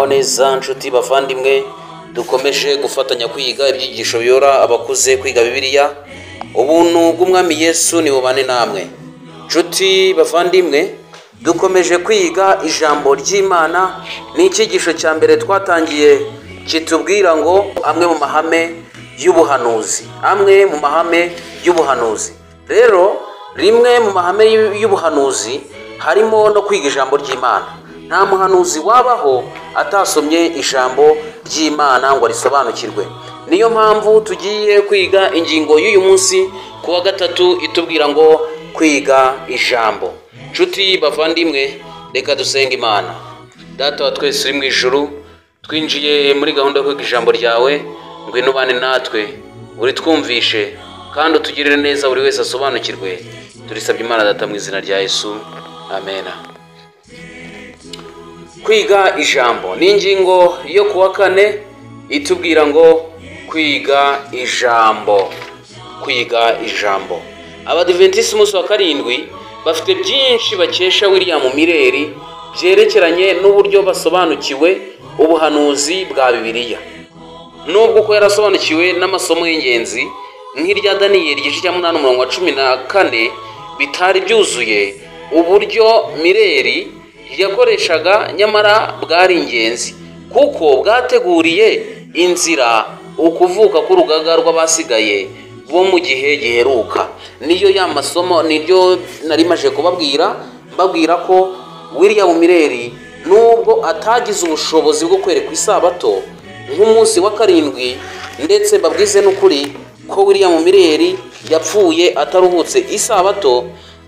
muraho neza nshuti bavandimwe, dukomeje gufatanya kwiga ibyigisho biyora abakuze kwiga Bibiliya. Ubuntu bw'Umwami Yesu ni bubane namwe. Nshuti bavandimwe, dukomeje kwiga ijambo ry'Imana. Ni icyigisho cya mbere twatangiye kitubwira ngo amwe mu mahame y'ubuhanuzi. Rero rimwe mu mahame y'ubuhanuzi harimo no kwiga ijambo ry'Imana. Nta muhanuzi wabaho atasomye ijambo ry'Imana ngo arisobanukirwe. Niyo mpamvu tugiye kwiga ingingo y'uyu munsi ku wa gatatu itubwira ngo kwiga ijambo. Nshuti bavandimwe, reka dusenge Imana. Data wa twese uri mu ijuru, twinjiye muri gahunda yo kwiga ijambo ryawe, ngwino ubane natwe, uritwumvishe kandi utugirire neza buri wese asobanukirwe. Turisabye Imana Data mu izina rya Yesu, amen. Kwiga ijambo ni ingingo yo ku wa kane itubwira ngo kwiga ijambo. Abadiventisi umunsi wa karindwi bafite byinshi bakesha William Miller byerekeranye n'uburyo basobanukiwe ubuhanuzi bwa Bibiliya. Nubwo ko yarasobanukiwe n'amasomo y'ingenzi nk'irya Daniyeli igice cya 8:14 bitari byuzuye, uburyo Miller yakoreshaga nyamara bwari ingenzi kuko bwateguriye inzira ukuvuka k'urugaga rw'abasigaye bo mu gihe giheruka. Niyo ya masomo niryo nari maje mbabwira ko William Miller nubwo atagize ubushobozi bwo kwerekwa isabato nk'umunsi wa karindwi, ndetse mbabwize n'ukuri ko William Miller yapfuye ataruhutse isabato,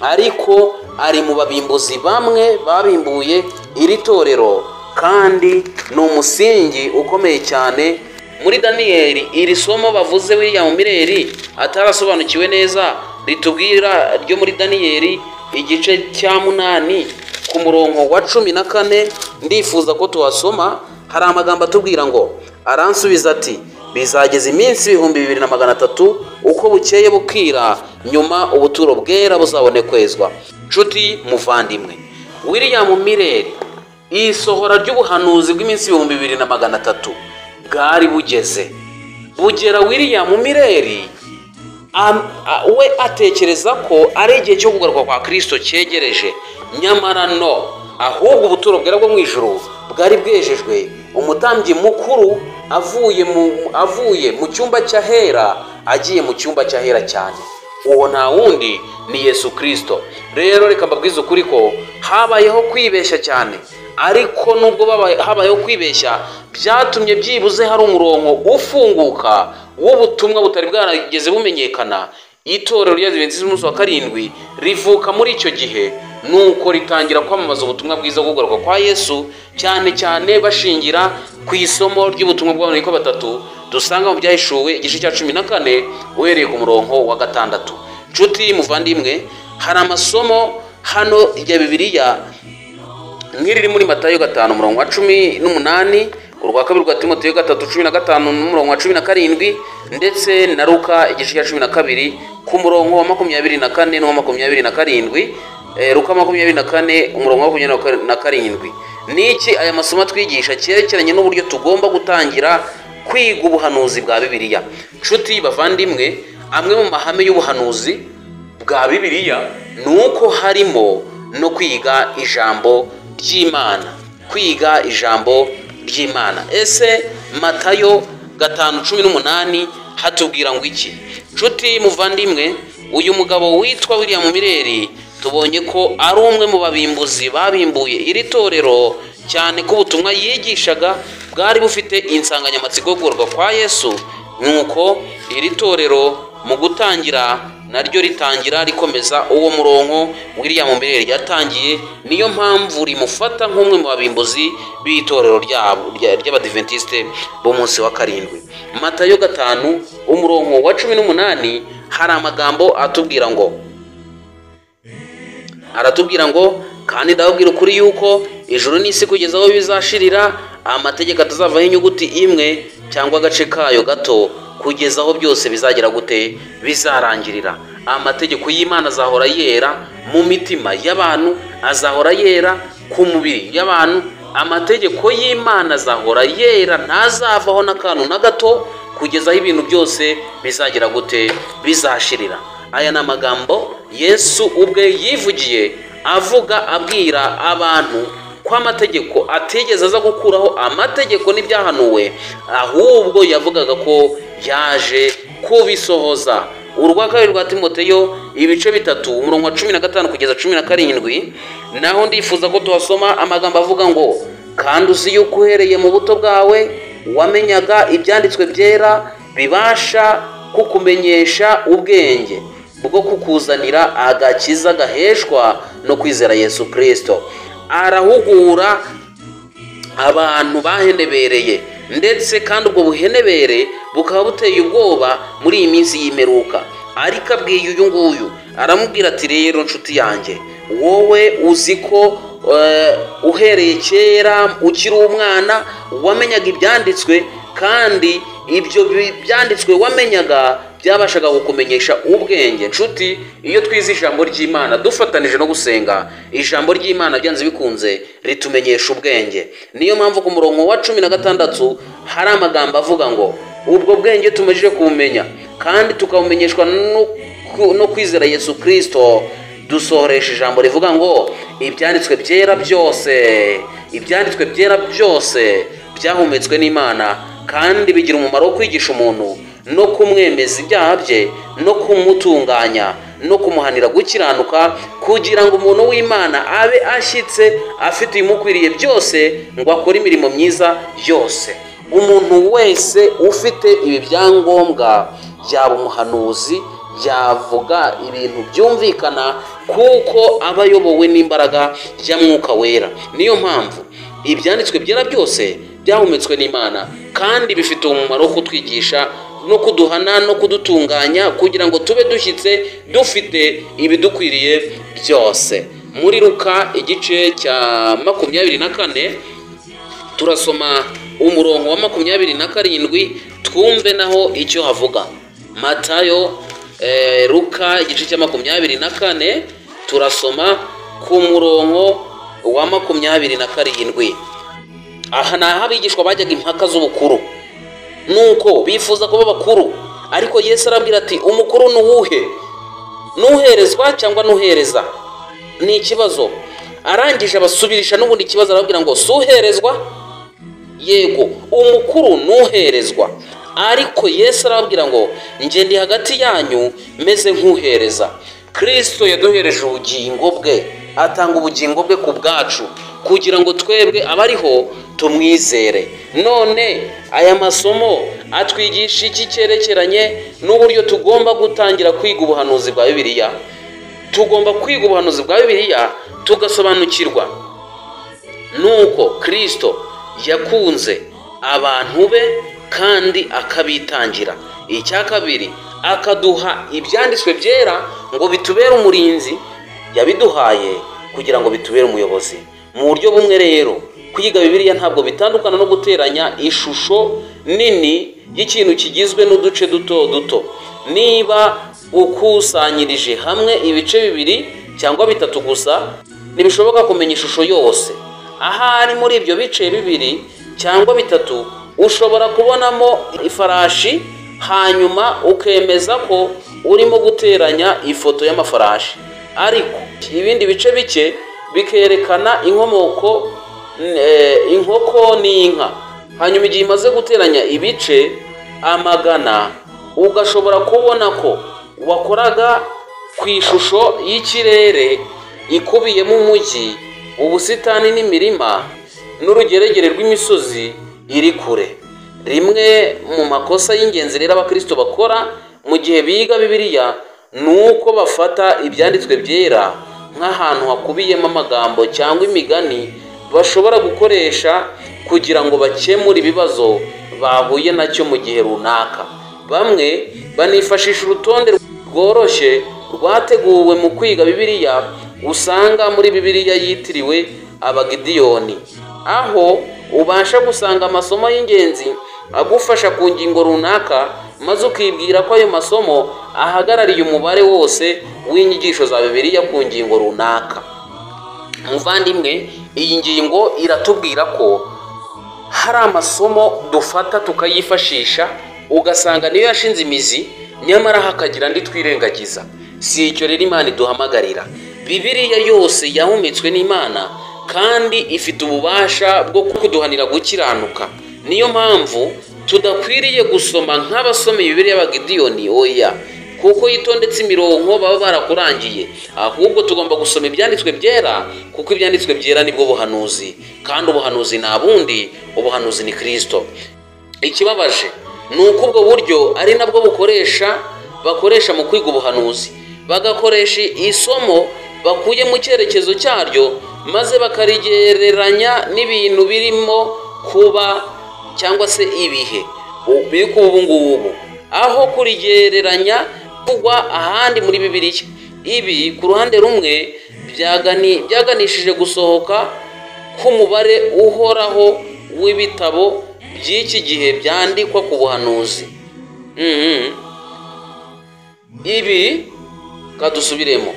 ariko ari mu babimbuzi bamwe babimbuye iri torero, kandi ni umusingi ukomeye cyane muri Daniyeli. Iri somo bavuze William Miller atarasobanukiwe neza ritubwira ryo muri Daniyeli igice cya 8 ku murongo wa 14. Ndifuza ko tuhasoma. Hari amagambo atubwira ngo, aransubiza ati, bizageza iminsi 2300 uko bukeye bukira, nyuma ubuturo bwera buzabone kwezwa. Nshuti muvandimwe, William Miller isohora ry'ubuhanuzi bw'iminsi 2300 bwari bugera William Miller we atekereza ko ari igihe cyo kugaruka kwa Kristo cyegereje. Nyamara no, ahubwo ubuturo bwera bwo mu ijuru bwari bwejejwe. Umutambyi mukuru avuye mu cyumba cy'ahera agiye mu cyumba cy'ahera cyane. Uwo nta wundi ni Yesu Kristo. Rero reka mbabwize ukuri ko habayeho kwibeshya cyane, ariko nubwo habayeho kwibeshya, byatumye byibuze hari umurongo ufunguka w'ubutumwa butari bwarageze bumenyekana. Itorero ry'Abadiventisi umunsi wa karindwi rivuka muri icyo gihe, nuko ritangira kwamamaza ubutumwa bwiza bwo kugaruka kwa Yesu, cyane cyane bashingira ku isomo ry'ubutumwa bw'abantu batatu dusanga mu Byahishuwe igice cya 14 uhereye ku murongo wa 6. Nshuti muvandimwe, hari amasomo hano ya Bibiliya nk'iri muri Matayo 5:18, urwa kabiri rwa Timoteyo 3:15 ndetse na Luka igice cya 12 ku murongo wa 24 no 27. Luka 24 umurongo wa 27. Niki aya masomo twigisha cyerekeranye n'uburyo tugomba gutangira kwiga ubuhanuzi bwa Bibiliya. Nshuti bavandimwe, amwe mu mahame y'ubuhanuzi bwa Bibiliya nuko harimo no kwiga ijambo ry'Imana. Ese Matayo 5:18 hatubwira ngo iki? Nshuti muvandimwe, uyu mugabo witwa William Miller tubonye ko ari umwe mu babimbuzi babimbuye iri torero, cyane ko ubutumwa yigishaga bwari bufite insanganyamatsiko yo kugaruka kwa Yesu. Nuko iri torero mu gutangira naryo ritangira rikomeza uwo murongo William Miller yatangiye. Niyo mpamvu rimufata nk'umwe mu babimbuzi b'itorero ry'Abadiventiste b'umunsi wa karindwi. Matayo 5 umurongo wa 18 hari amagambo aratubwira ngo, kandi ndababwira ukuri yuko ijuru n'isi kugeza aho bizashirira, amategeko atazavaho inyuguti imwe cyangwa agace kayo gato, kugeza aho byose bizagera gute? Bizarangirira. Amategeko y'Imana azahora yera mu mitima y'abantu, azahora yera ku mubiri y'abantu, amategeko y'Imana azahora yera, ntazavaho n'akantu na gato kugeza aho ibintu byose bizagira gute, bizashirira. Aya ni amagambo Yesu ubwe yivugiye avuga abwira abantu ko amategeko atigeze aza gukuraho amategeko n'ibyahanuwe, ahubwo yavugaga ko yaje kubisohoza. Urwa kabiri rwa Timoteyo ibice 3 umurongo wa 15 kugeza 17, naho ndifuza ko tuhasoma amagambo avuga ngo, kandi uzi yuko uhereye mu buto bwawe wamenyaga ibyanditswe byera bibasha kukumenyesha ubwenge bwo kukuzanira agakiza gaheshwa no kwizera Yesu Kristo. Arahugura abantu bahenebereye, ndetse kandi ubwo buhenebere bukaba buteye ubwoba muri iyi minsi y'imperuka. Ariko abwiye uyu nguyu aramubwira ati, rero nshuti yanjye, wowe uzi ko uhereye kera ukiri umwana wamenyaga ibyanditswe, kandi ibyo byanditswe wamenyaga byabashaga kukumenyesha ubwenge. Nshuti, iyo twize ijambo ry'Imana dufatanije no gusenga, ijambo ry'Imana byanze bikunze ritumenyesha ubwenge. Niyo mpamvu ku murongo wa 16 hari amagambo avuga ngo, ubwo bwenge tumejeje kumenya kandi tukabumenyeshwa no kwizera Yesu Kristo, dusohoresha ijambo rivuga ngo, ibyanditswe byera byose byahumetswe n'Imana kandi bigira umumaro wo kwigisha umuntu no kumwemeza ibyaha bye no kumutunganya no kumuhanira gukiranuka, kugira ngo umuntu w'Imana abe ashyitse afite ibimukwiriye byose, ngo akore imirimo myiza yose. Umuntu wese ufite ibi byangombwa yaba umuhanuzi, yavuga ibintu byumvikana, kuko aba ayobowe n'imbaraga ya Mwuka Wera. Niyo mpamvu ibyanditswe byera byose byahumetswe n'Imana kandi bifite umumaro wo kutwigisha no kuduhana no kudutunganya, kugira ngo tube dushyitse dufite ibidukwiriye byose. Muri Luka igice cya 24 turasoma umurongo wa 27, twumve naho icyo havuga. Matayo Luka igice cya 24 turasoma ku murongo wa 27. Aha naho abigishwa bajyaga impaka z'ubukuru, nuko bifuza kuba bakuru, ariko Yesu arabwira ati, umukuru nuwuhe? Nuherezwa cyangwa nuhereza? Ni ikibazo. Arangije abasubirisha n'ubundi kibazo, arabwira ngo, suherezwa? Yego, umukuru nuherezwa. Ariko Yesu arabwira ngo, nje ndi hagati yanyu meze nk'uhereza. Kristo yaduhereje ubugingo bwe, atanga ubugingo bwe ku bwacu, kugira ngo twebwe abariho tumwizere. None aya masomo atwigisha iki cyerekeranye n'uburyo tugomba gutangira kwiga ubuhanuzi bwa Bibiliya? Tugomba kwiga ubuhanuzi bwa Bibiliya tugasobanukirwa nuko Kristo yakunze abantu be kandi akabitangira. Icya kabiri, akaduha ibyanditswe byera ngo bitubere umurinzi. Yabiduhaye kugira ngo bitubere umuyobozi. Mu buryo bumwe rero, kwiga Bibiliya ntabwo bitandukana no guteranya ishusho nini y'ikintu kigizwe n'uduce duto duto. Niba ukusanyirije hamwe ibice 2 cyangwa 3 gusa, ntibishoboka kumenya ishusho yose. Ahari muri ibyo bice 2 cyangwa 3 ushobora kubonamo ifarashi, hanyuma ukemeza ko urimo guteranya ifoto y'amafarashi, ariko ibindi bice bike bikerekana inkomoko, inkoko n'inka. Hanyuma igihe imaze guteranya ibice amagana, ugashobora kubona ko wakoraga ku ishusho y'ikirere ikubiyemo umujyi, ubusitani n'imirima n'urugeregere rw'imisozi iri kure. Rimwe mu makosa y'ingenzi rero abakristo bakora mu gihe biga Bibiliya, nuko bafata ibyanditswe byera nk'ahantu hakubiyemo amagambo cyangwa imigani bashobora gukoresha kugira ngo bakemure ibibazo bahuye nacyo mu gihe runaka. Bamwe banifashisha urutonde rworoshye rwateguwe mu kwiga Bibiliya, usanga muri Bibiliya yitiriwe Abagidiyoni, aho ubasha gusanga amasomo y'ingenzi agufasha ku ngingo runaka, maze ukibwira ko ayo masomo ahagarariye umubare wose w'inyigisho za Bibiliya ku ngingo runaka. Muvandimwe, iyi ngingo iratubwira ko hari amasomo dufata tukayifashisha ugasanga niyo yashinze imizi, nyamara hakagira andi twirengagiza. Si icyo rero Imana iduhamagarira. Bibiliya yose yahumetswe n'Imana kandi ifite ububasha bwo kuduhanira gukiranuka. Niyo mpamvu tudakwiriye gusoma nk'abasomeye Bibiliya ba Gideyoni, oya, kuko yitondetse imirongo baba barakurangiye. Ahubwo tugomba gusoma ibyanditswe byera, kuko ibyanditswe byera nibwo buhanuzi, kandi ubuhanuzi nta bundi, ubuhanuzi ni Kristo. Ikibabaje ni uko ubwo buryo ari nabwo bakoresha mu kwiga ubuhanuzi, bagakoresha isomo bakuye mu cyerekezo cyaryo, maze bakarigereranya n'ibintu birimo kuba cyangwa se ibihe biri kuba ubu ngubu, aho kurigereranya kugwa ahandi muri Bibiliya. Ibi ku ruhande rumwe byaganishije gusohoka k'umubare uhoraho w'ibitabo by'iki gihe byandikwa ku buhanuzi. Ibi kadusubiremo,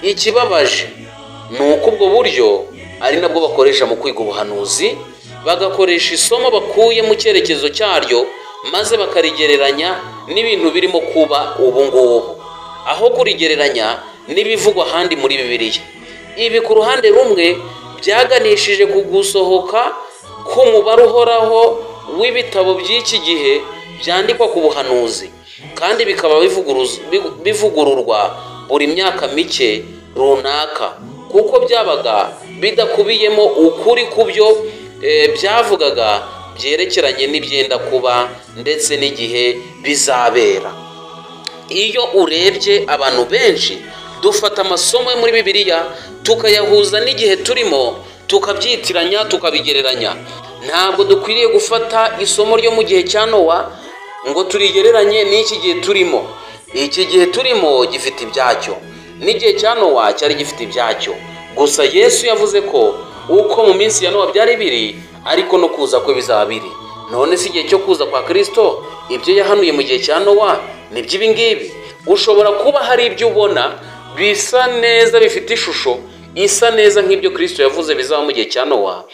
ikibabaje ni uko ubwo buryo ari nabwo bakoresha mu kwiga ubuhanuzi, bagakoresha isomo bakuye mu cyerekezo cyaryo, maze bakarigereranya n'ibintu birimo kuba ubu ngubu, aho kurigereranya n'ibivugwa ahandi muri Bibiliya. Ibi ku ruhande rumwe byaganishije ku gusohoka k'umubare uhoraho w'ibitabo by'iki gihe byandikwa ku buhanuzi, kandi bikaba bivugururwa buri myaka mike runaka, kuko byabaga bidakubiyemo ukuri ku byo byavugaga byerekeranye n'ibyenda kuba ndetse n'igihe bizabera. Iyo urebye abantu benshi dufata amasomo yo muri Bibiliya tukayahuza n'igihe turimo, tukabyitiranya, tukabigereranya. Ntabwo dukwiriye gufata isomo ryo mu gihe cya Nowa ngo turigereranye n'iki gihe turimo. Iki gihe turimo gifite ibyacyo, n'igihe cya Nowa cyari gifite ibyacyo. Gusa Yesu yavuze ko uko mu minsi ya Nowa byari biri, ariko no kuza kwe bizaba biri. None si igihe cyo kuza kwa Kristo ibyo yahanuye mu gihe cya Nowa ni by'ibi ngibi. Ushobora kuba hari ibyo ubona bisa neza, bifite ishusho isa neza nk'ibyo Kristo yavuze bizaba mu gihe cya Nowa,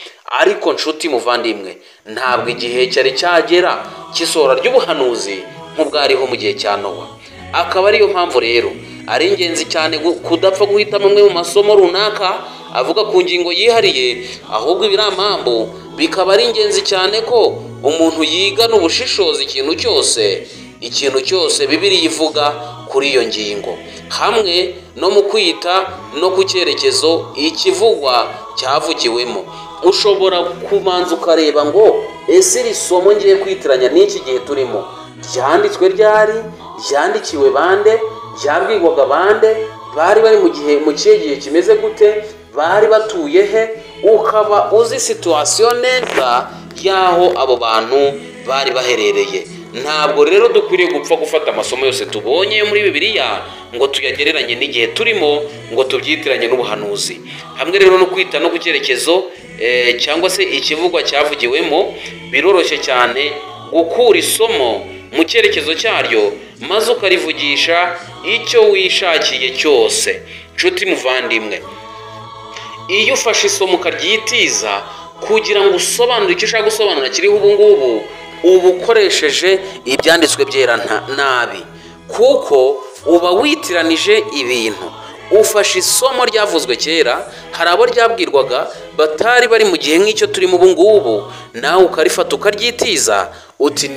ariko nshuti muvandimwe, ntabwo igihe cyari cyagera cy'isohora ry'ubuhanuzi nk'ubwariho mu gihe cya Nowa. Akaba ariyo mpamvu rero ari ingenzi cyane kudapfa guhitamo amwe mu masomo runaka avuga ku ngingo yihariye, ahubwo ibiramambu bikaba ari ingenzi cyane ko umuntu yigana ubushishozi ikintu cyose Bibiliya ivuga kuri iyo ngingo, hamwe no mu kwita no ku cyerekezo ikivugwa cyavugiwemo. Ushobora kumanza ukareba ngo ese iri somo ngiye kwitiranya n'iki gihe turimo ryanditswe ryari, ryandikiwe bande, ryabwirwaga bande, bari bari mu kihe gihe kimeze gute, bari batuye he, ukaba uzi situwasiyo neza y'aho abo bantu bari baherereye. Ntabwo rero dukwiriye gupfa gufata amasomo yose tubonye yo muri Bibiliya ngo tuyagereranye n'igihe turimo, ngo tubyitiranye n'ubuhanuzi. Hamwe rero no kwita no ku cyerekezo cyangwa se ikivugwa cyavugiwemo, biroroshye cyane gukura isomo mu cyerekezo cyaryo maze ukarivugisha icyo wishakiye cyose. Nshuti muvandimwe, iyo ufashe isomo ukaryitiza kugira ngo usobanure icyo ushaka gusobanura kiriho ubu ngubu, uba ukoresheje ibyanditswe byera nabi, kuko uba witiranije ibintu. Ufashe isomo ryavuzwe kera, hari abo ryabwirwaga batari bari mu gihe nk'icyo turimo ubu ngubu, nawe ukarifata ukaryitiza uti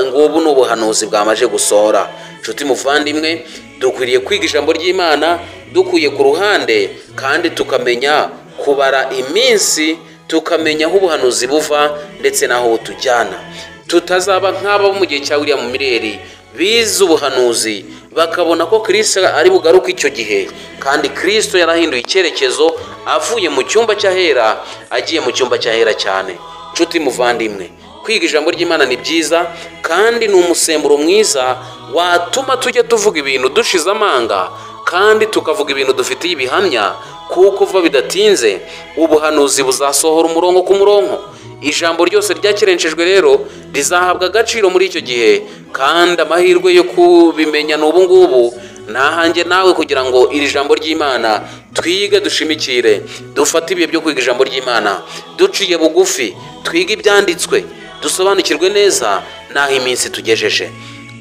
ngubu ni ubuhanuzi bwamaje gusohora. Nshuti muvandimwe, dukwiriye kwiga ijambo ry'Imana dukuye ku ruhande, kandi tukamenya kubara iminsi, tukamenya aho ubuhanuzi buva ndetse n'aho butujyana. Tutazaba nk'abo mu gihe cya William Miller bize ubuhanuzi bakabona ko Kristo ari bugaruka icyo gihe, kandi Kristo yarahinduye icyerekezo avuye mu cyumba cy'ahera agiye mu cyumba cy'ahera cyane. Nshuti muvandimwe, kwiga ijambo ry'Imana ni byiza, kandi ni umusemburo mwiza watuma tujya tuvuga ibintu dushize amanga, kandi tukavuga ibintu dufitiye ibihamya, kuko vuba bidatinze ubuhanuzi buzasohora umurongo ku murongo. Ijambo ryose ryakerenshejwe rero rizahabwa agaciro muri icyo gihe, kandi amahirwe yo kubimenya n'ubu ngubu nahanjye nawe kugira ngo iri jambo ry'Imana twige dushimikire, dufate ibihe byo kwiga ijambo ry'Imana duciye bugufi, twige ibyanditswe, dusobanukirwe neza naho iminsi tugejeje.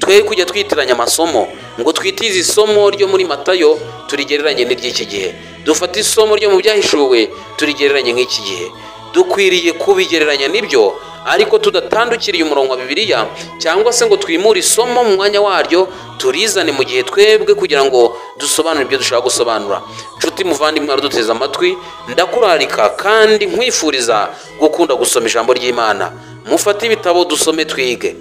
Twe kujya twitiranya amasomo ngo twitize isomo ryo muri Matayo turigereranye n'iry'iki gihe, dufate isomo ryo mu byahishuwe turigereranye nk'iki gihe. Dukwiriye kubigereranya nibyo, ariko tudatandukiriye umurongo wa Bibiliya cyangwa se ngo twimure isomo mu mwanya waryo turizane mu gihe twebwe kugira ngo dusobanure ibyo dushaka gusobanura. Nshuti muvandimwe duteze amatwi, ndakurarika kandi nkwifuriza gukunda gusoma ijambo ry'Imana. Mufate ibitabo dusome twige.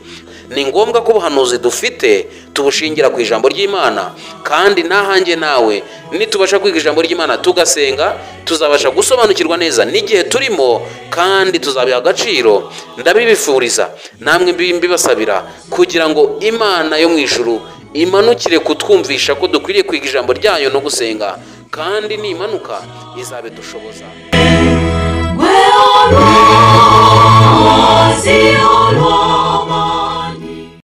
Ni ngombwa ko ubuhanuzi dufite tubushingira ku ijambo ry'Imana, kandi nahanjye nawe nitubasha kwiga ijambo ry'Imana tugasenga, tuzabasha gusobanukirwa neza n'igihe turimo kandi tuzabiha agaciro. Ndabibifuriza namwe mbibasabira kugira ngo Imana yo mu ijuru imanukire kutwumvisha ko dukwiriye kwiga ijambo ryayo no gusenga, kandi nimanuka izabe dushoboza.